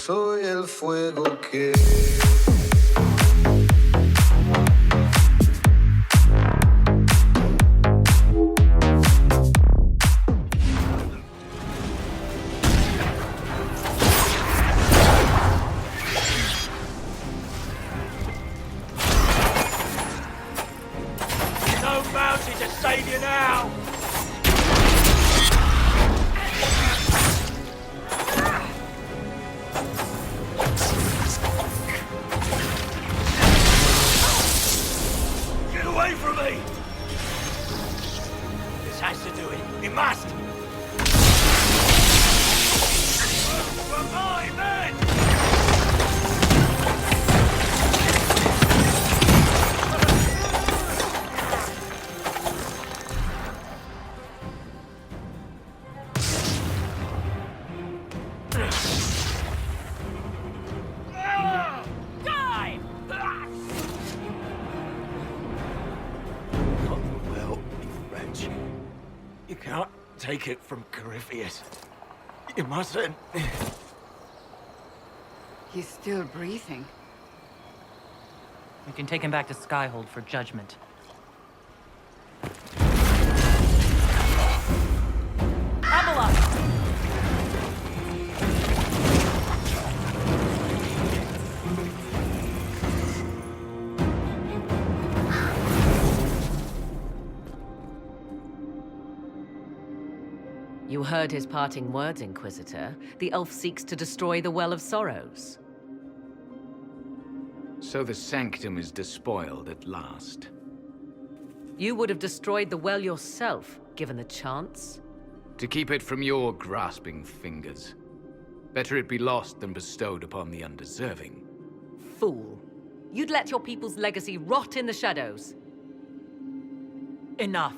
soy el fuego que... No bounty to save you now! Get away from me! This has to do it. It must! For my men! Die! Not well, you wretch. You can't take it from Corypheus. You mustn't. He's still breathing. We can take him back to Skyhold for judgment. Abela! You heard his parting words, Inquisitor. The elf seeks to destroy the Well of Sorrows. So the sanctum is despoiled at last. You would have destroyed the well yourself, given the chance. To keep it from your grasping fingers. Better it be lost than bestowed upon the undeserving. Fool. You'd let your people's legacy rot in the shadows. Enough.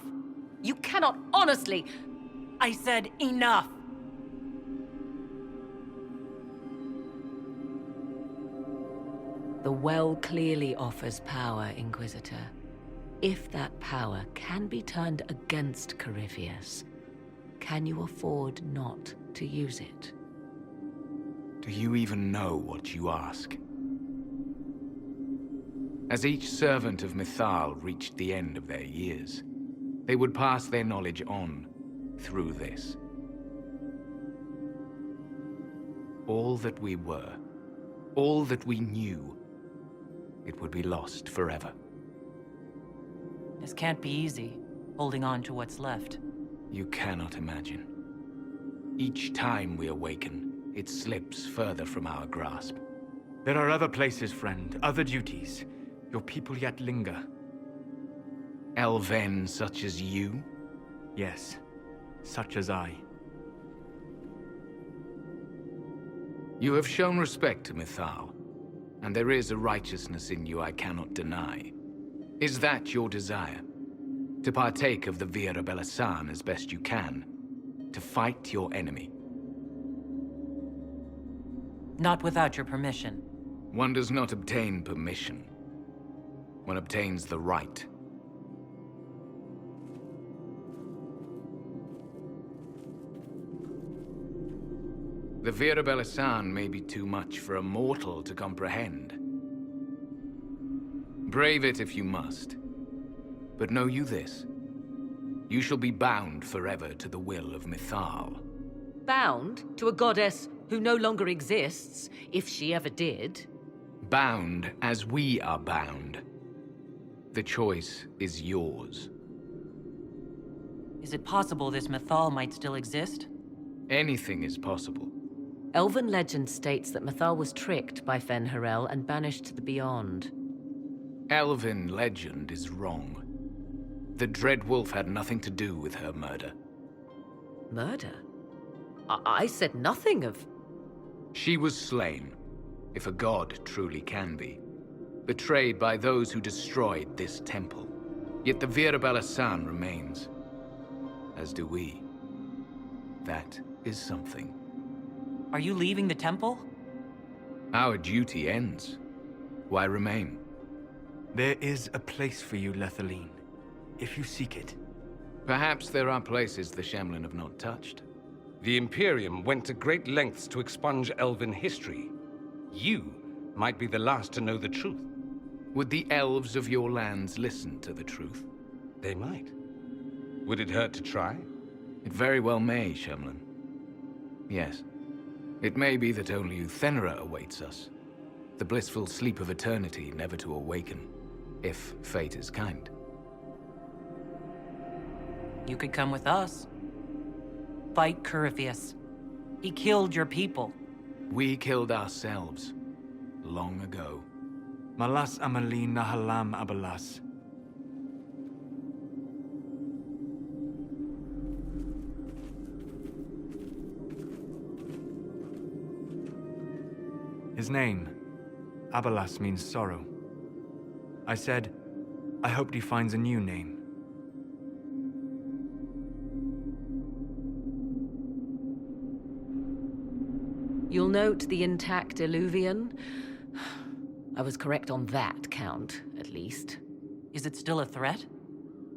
You cannot honestly... I said enough! The well clearly offers power, Inquisitor. If that power can be turned against Corypheus, can you afford not to use it? Do you even know what you ask? As each servant of Mythal reached the end of their years, they would pass their knowledge on through this. All that we were, all that we knew, it would be lost forever. This can't be easy, holding on to what's left. You cannot imagine. Each time we awaken, it slips further from our grasp. There are other places, friend, other duties. Your people yet linger. Elven such as you? Yes, such as I. You have shown respect to Mythal, and there is a righteousness in you I cannot deny. Is that your desire? To partake of the Vira Belasan as best you can? To fight your enemy? Not without your permission. One does not obtain permission. One obtains the right. The Vira Belasan may be too much for a mortal to comprehend. Brave it if you must. But know you this. You shall be bound forever to the will of Mythal. Bound to a goddess who no longer exists, if she ever did. Bound as we are bound. The choice is yours. Is it possible this Mythal might still exist? Anything is possible. Elven legend states that Mythal was tricked by Fen-Harel and banished to the Beyond. Elven legend is wrong. The Dreadwolf had nothing to do with her murder. Murder? I said nothing of... She was slain, if a god truly can be. Betrayed by those who destroyed this temple. Yet the Vira Belasan remains. As do we. That is something. Are you leaving the temple? Our duty ends. Why remain? There is a place for you, Lethaline, if you seek it. Perhaps there are places the Shemlin have not touched. The Imperium went to great lengths to expunge Elven history. You might be the last to know the truth. Would the elves of your lands listen to the truth? They might. Would it hurt to try? It very well may, Shemlin. Yes. It may be that only Uthenera awaits us. The blissful sleep of eternity never to awaken, if fate is kind. You could come with us. Fight Corypheus. He killed your people. We killed ourselves. Long ago. Malas Amalin Nahalam Abalas. His name, Abalas, means sorrow. I said, I hoped he finds a new name. You'll note the intact Illuvian. I was correct on that count, at least. Is it still a threat?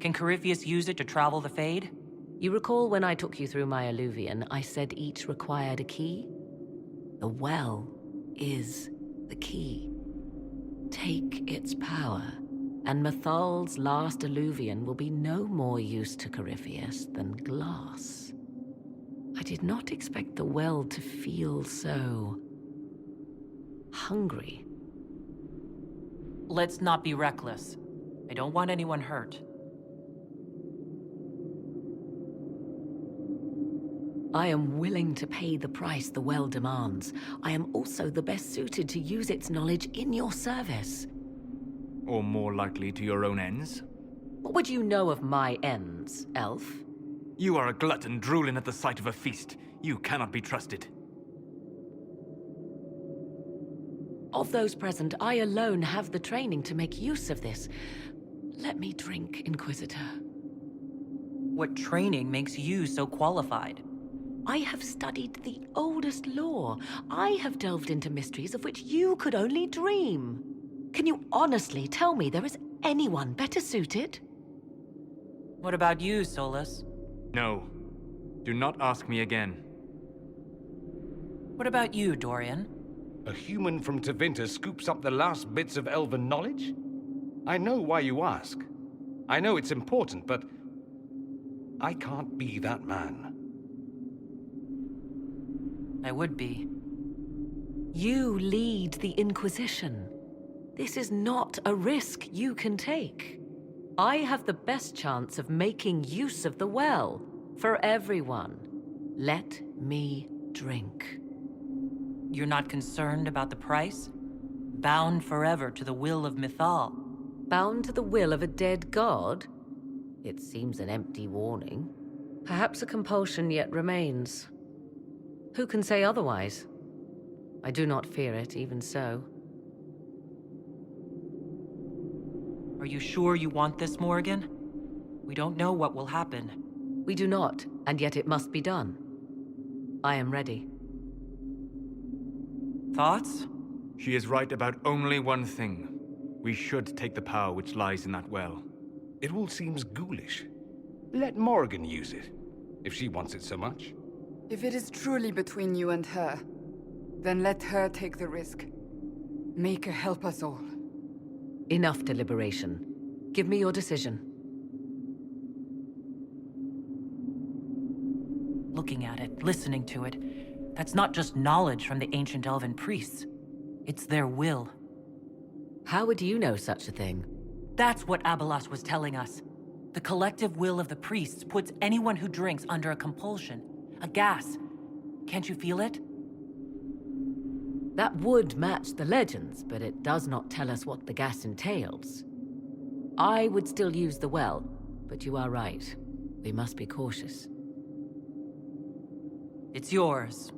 Can Corypheus use it to travel the Fade? You recall when I took you through my Illuvian, I said each required a key? The well is the key. Take its power, and Mythal's last Illuvian will be no more use to Corypheus than glass. I did not expect the well to feel so hungry. Let's not be reckless. I don't want anyone hurt. I am willing to pay the price the well demands. I am also the best suited to use its knowledge in your service. Or more likely to your own ends? What would you know of my ends, elf? You are a glutton drooling at the sight of a feast. You cannot be trusted. Of those present, I alone have the training to make use of this. Let me drink, Inquisitor. What training makes you so qualified? I have studied the oldest lore. I have delved into mysteries of which you could only dream. Can you honestly tell me there is anyone better suited? What about you, Solus? No. Do not ask me again. What about you, Dorian? A human from Tevinter scoops up the last bits of Elven knowledge? I know why you ask. I know it's important, but I can't be that man. I would be. You lead the Inquisition. This is not a risk you can take. I have the best chance of making use of the well for everyone. Let me drink. You're not concerned about the price? Bound forever to the will of Mythal. Bound to the will of a dead god? It seems an empty warning. Perhaps a compulsion yet remains. Who can say otherwise? I do not fear it, even so. Are you sure you want this, Morrigan? We don't know what will happen. We do not, and yet it must be done. I am ready. Thoughts? She is right about only one thing. We should take the power which lies in that well. It all seems ghoulish. Let Morrigan use it, if she wants it so much. If it is truly between you and her, then let her take the risk. Make her help us all. Enough deliberation. Give me your decision. Looking at it, listening to it, that's not just knowledge from the ancient elven priests. It's their will. How would you know such a thing? That's what Abalas was telling us. The collective will of the priests puts anyone who drinks under a compulsion, a gas. Can't you feel it? That would match the legends, but it does not tell us what the gas entails. I would still use the well, but you are right. We must be cautious. It's yours.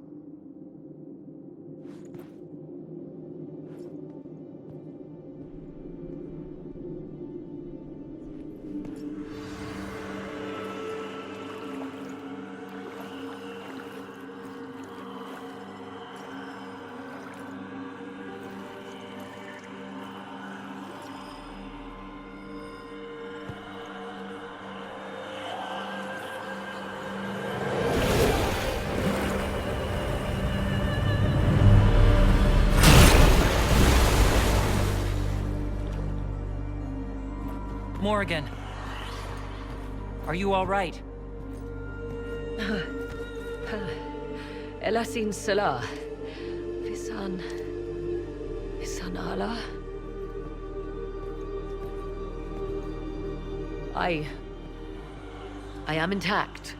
Morrigan. Are you all right? Elasin Salah. Visan Allah. I am intact.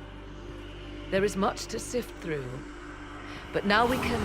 There is much to sift through. But now we can